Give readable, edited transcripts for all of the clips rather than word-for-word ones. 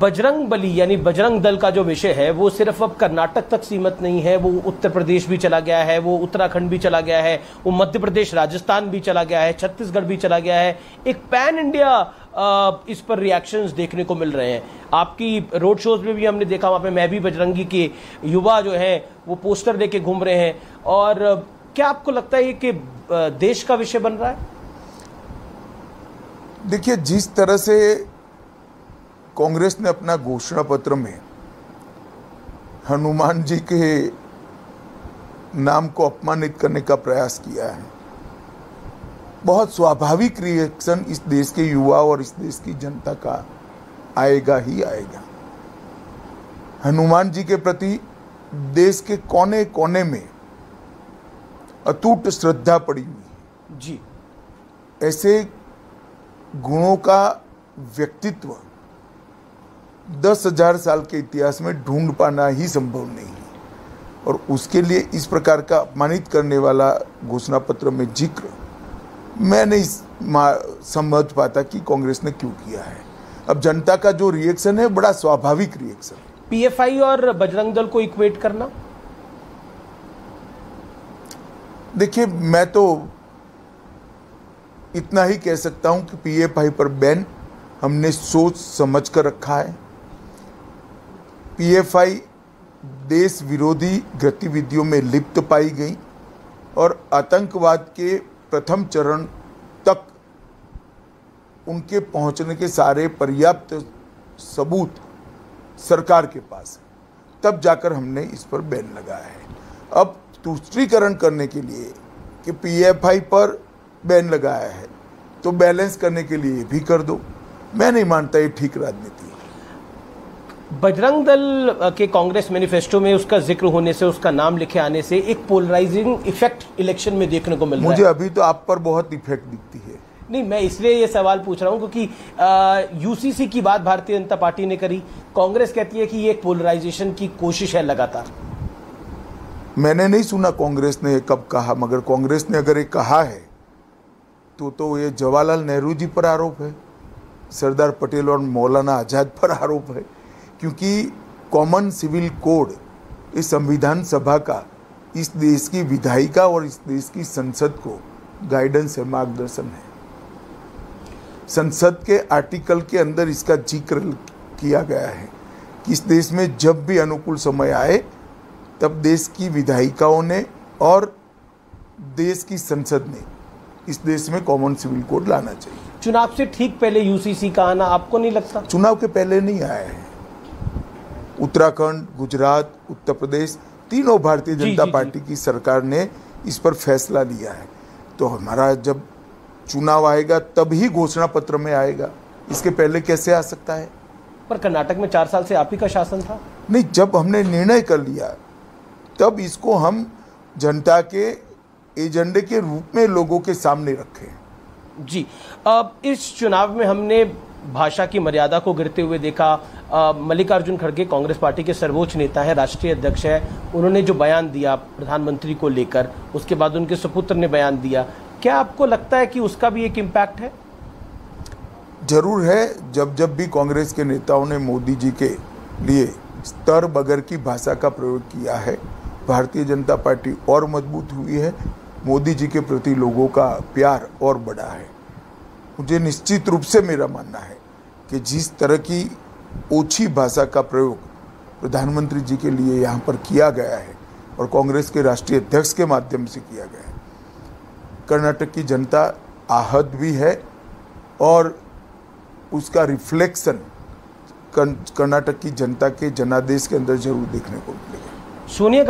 बजरंग बली यानी बजरंग दल का जो विषय है वो सिर्फ अब कर्नाटक तक सीमित नहीं है, वो उत्तर प्रदेश भी चला गया है, वो उत्तराखंड भी चला गया है, वो मध्य प्रदेश राजस्थान भी चला गया है, छत्तीसगढ़ भी चला गया है। एक पैन इंडिया इस पर रिएक्शंस देखने को मिल रहे हैं। आपकी रोड शोज में भी हमने देखा, वहां पे मैं भी बजरंगी के युवा जो है वो पोस्टर लेके घूम रहे हैं। और क्या आपको लगता है कि देश का विषय बन रहा है? देखिए, जिस तरह से कांग्रेस ने अपना घोषणा पत्र में हनुमान जी के नाम को अपमानित करने का प्रयास किया है, बहुत स्वाभाविक रिएक्शन इस देश के युवा और इस देश की जनता का आएगा ही आएगा। हनुमान जी के प्रति देश के कोने कोने में अटूट श्रद्धा पड़ी हुई है जी। ऐसे गुणों का व्यक्तित्व 10,000 साल के इतिहास में ढूंढ पाना ही संभव नहीं है, और उसके लिए इस प्रकार का अपमानित करने वाला घोषणा पत्र में जिक्र मैं नहीं समझ पाता कि कांग्रेस ने क्यों किया है। अब जनता का जो रिएक्शन है बड़ा स्वाभाविक रिएक्शन। पीएफआई और बजरंग दल को इक्वेट करना, देखिए, मैं तो इतना ही कह सकता हूं कि पीएफआई पर बैन हमने सोच समझ कर रखा है। पीएफआई देश विरोधी गतिविधियों में लिप्त पाई गई और आतंकवाद के प्रथम चरण तक उनके पहुंचने के सारे पर्याप्त सबूत सरकार के पास है, तब जाकर हमने इस पर बैन लगाया है। अब तुष्टीकरण करने के लिए कि पीएफआई पर बैन लगाया है तो बैलेंस करने के लिए भी कर दो, मैं नहीं मानता ये ठीक राजनीति है। बजरंग दल के कांग्रेस मैनिफेस्टो में उसका जिक्र होने से, उसका नाम लिखे आने से एक पोलराइजिंग इफेक्ट इलेक्शन में देखने को मिल रहा है। मुझे अभी तो आप पर बहुत इफेक्ट दिखती है। नहीं, मैं इसलिए ये सवाल पूछ रहा हूं क्योंकि यूसीसी की बात भारतीय जनता पार्टी ने करी, कांग्रेस कहती है कि ये एक पोलराइजेशन की कोशिश है लगातार। मैंने नहीं सुना कांग्रेस ने कब कहा, मगर कांग्रेस ने अगर ये कहा है तो ये जवाहरलाल नेहरू जी पर आरोप है, सरदार पटेल और मौलाना आजाद पर आरोप है, क्योंकि कॉमन सिविल कोड इस संविधान सभा का इस देश की विधायिका और इस देश की संसद को गाइडेंस है, मार्गदर्शन है। संसद के आर्टिकल के अंदर इसका जिक्र किया गया है कि इस देश में जब भी अनुकूल समय आए तब देश की विधायिकाओं ने और देश की संसद ने इस देश में कॉमन सिविल कोड लाना चाहिए। चुनाव से ठीक पहले यूसीसी का आना आपको नहीं लगता? चुनाव के पहले नहीं आया है। उत्तराखंड, गुजरात, उत्तर प्रदेश, तीनों भारतीय जनता पार्टी की सरकार ने इस पर फैसला लिया है, तो हमारा जब चुनाव आएगा तभी घोषणा पत्र में आएगा, इसके पहले कैसे आ सकता है? पर कर्नाटक में 4 साल से आप ही का शासन था। नहीं, जब हमने निर्णय कर लिया तब इसको हम जनता के एजेंडे के रूप में लोगों के सामने रखे जी। अब इस चुनाव में हमने भाषा की मर्यादा को गिरते हुए देखा। मल्लिकार्जुन खड़गे कांग्रेस पार्टी के सर्वोच्च नेता है, राष्ट्रीय अध्यक्ष है, उन्होंने जो बयान दिया प्रधानमंत्री को लेकर, उसके बाद उनके सुपुत्र ने बयान दिया, क्या आपको लगता है कि उसका भी एक इम्पैक्ट है? जरूर है। जब जब भी कांग्रेस के नेताओं ने मोदी जी के लिए स्तर बगैर की भाषा का प्रयोग किया है, भारतीय जनता पार्टी और मजबूत हुई है, मोदी जी के प्रति लोगों का प्यार और बढ़ा है। मुझे निश्चित रूप से मेरा मानना है कि जिस तरह की ओछी भाषा का प्रयोग प्रधानमंत्री जी के लिए यहाँ पर किया गया है और कांग्रेस के राष्ट्रीय अध्यक्ष के माध्यम से किया गया है, कर्नाटक की जनता आहत भी है और उसका रिफ्लेक्शन कर्नाटक की जनता के जनादेश के अंदर जरूर देखने को मिलेगा। सोनिया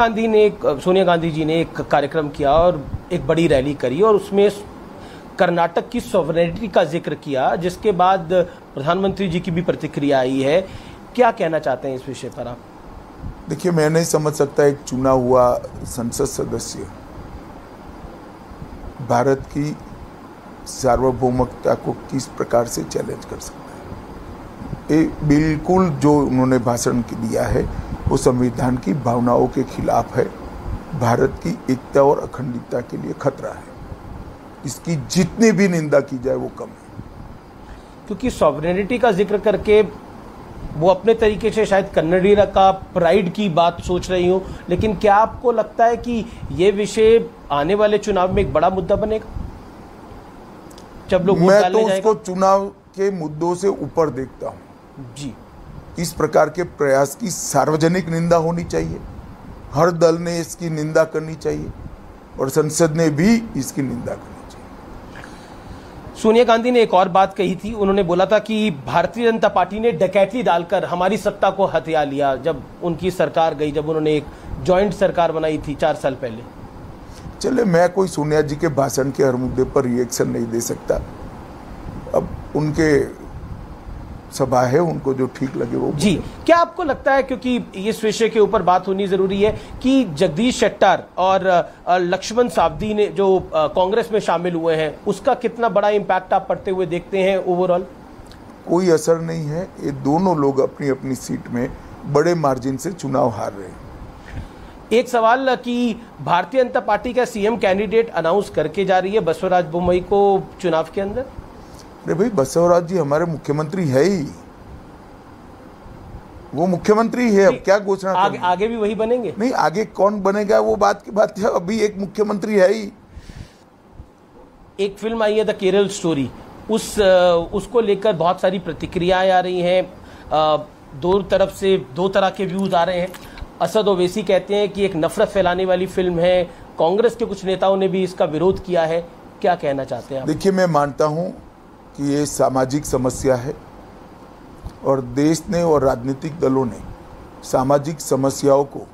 गांधी जी ने एक कार्यक्रम किया और एक बड़ी रैली करी और उसमें कर्नाटक की सॉवरेनिटी का जिक्र किया, जिसके बाद प्रधानमंत्री जी की भी प्रतिक्रिया आई है। क्या कहना चाहते हैं इस विषय पर आप? देखिए, मैं नहीं समझ सकता एक चुना हुआ संसद सदस्य भारत की सार्वभौमिकता को किस प्रकार से चैलेंज कर सकता है। ये बिल्कुल जो उन्होंने भाषण दिया है वो संविधान की भावनाओं के खिलाफ है, भारत की एकता और अखंडता के लिए खतरा है। इसकी जितनी भी निंदा की जाए वो कम है। क्योंकि सॉवरेनिटी का जिक्र करके वो अपने तरीके से शायद कन्नडिगा का प्राइड की बात सोच रही हूँ, लेकिन क्या आपको लगता है कि ये विषय आने वाले चुनाव में एक बड़ा मुद्दा बनेगा जब लोग वोट डालने जाएंगे? उसको चुनाव के मुद्दों से ऊपर देखता हूँ जी। इस प्रकार के प्रयास की सार्वजनिक निंदा होनी चाहिए, हर दल ने इसकी निंदा करनी चाहिए और संसद ने भी इसकी निंदा करनी चाहिए। सोनिया गांधी ने एक और बात कही थी, उन्होंने बोला था कि भारतीय जनता पार्टी ने डकैती डालकर हमारी सत्ता को हथिया लिया जब उनकी सरकार गई, जब उन्होंने एक जॉइंट सरकार बनाई थी 4 साल पहले। चले, मैं कोई सोनिया जी के भाषण के हर मुद्दे पर रिएक्शन नहीं दे सकता। अब उनके सभा है, उनको जो ठीक लगे वो जी। क्या आपको लगता है, क्योंकि इस विषय के ऊपर बात होनी जरूरी है, कि जगदीश शेट्टर और लक्ष्मण सावदी ने जो कांग्रेस में शामिल हुए हैं, उसका कितना बड़ा इम्पैक्ट आप पड़ते हुए देखते हैं ओवरऑल? कोई असर नहीं है। ये दोनों लोग अपनी अपनी सीट में बड़े मार्जिन से चुनाव हार रहे हैं। एक सवाल कि भारतीय जनता पार्टी का सीएम कैंडिडेट अनाउंस करके जा रही है बसवराज बोम्मई को चुनाव के अंदर। अरे भाई, बसवराज जी हमारे मुख्यमंत्री है ही, वो मुख्यमंत्री है। अब क्या घोषणा आगे भी वही बनेंगे? नहीं, आगे कौन बनेगा वो बात की बात है, अभी एक मुख्यमंत्री है ही। एक फिल्म आई है द केरल स्टोरी, उसको लेकर बहुत सारी प्रतिक्रियाएं आ रही हैं, दो तरफ से 2 तरह के व्यूज आ रहे हैं। असद ओवैसी कहते हैं कि एक नफरत फैलाने वाली फिल्म है, कांग्रेस के कुछ नेताओं ने भी इसका विरोध किया है। क्या कहना चाहते हैं आप? देखिए, मैं मानता हूं कि ये सामाजिक समस्या है और देश ने और राजनीतिक दलों ने सामाजिक समस्याओं को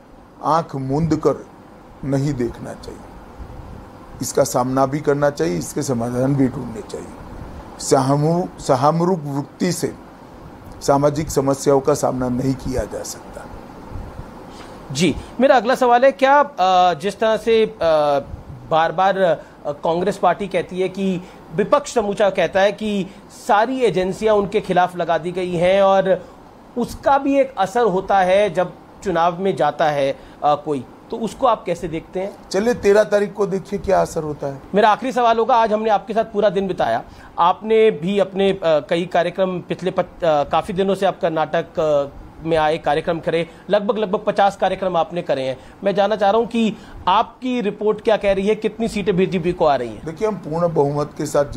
आंख मूंद कर नहीं देखना चाहिए। इसका सामना भी करना चाहिए, इसके समाधान भी ढूंढने चाहिए। सहानुभूति वृत्ति से सामाजिक समस्याओं का सामना नहीं किया जा सकता। जी, मेरा अगला सवाल है, क्या जिस तरह से बार बार कांग्रेस पार्टी कहती है कि विपक्ष समूचा कहता है कि सारी एजेंसियां उनके खिलाफ लगा दी गई हैं और उसका भी एक असर होता है जब चुनाव में जाता है कोई, तो उसको आप कैसे देखते हैं? चलिए 13 तारीख को देखिए क्या असर होता है। मेरा आखिरी सवाल होगा, आज हमने आपके साथ पूरा दिन बिताया, आपने भी अपने कई कार्यक्रम पिछले काफी दिनों से आप कर्नाटक में आए, कार्यक्रम करे, लगभग 50 कार्यक्रम आपने करे हैं। मैं जानना चाह रहा हूं कि आपकी रिपोर्ट क्या कह रही है, कितनी सीटें बीजेपी को आ रही हैं? देखिए, हम पूर्ण बहुमत के साथ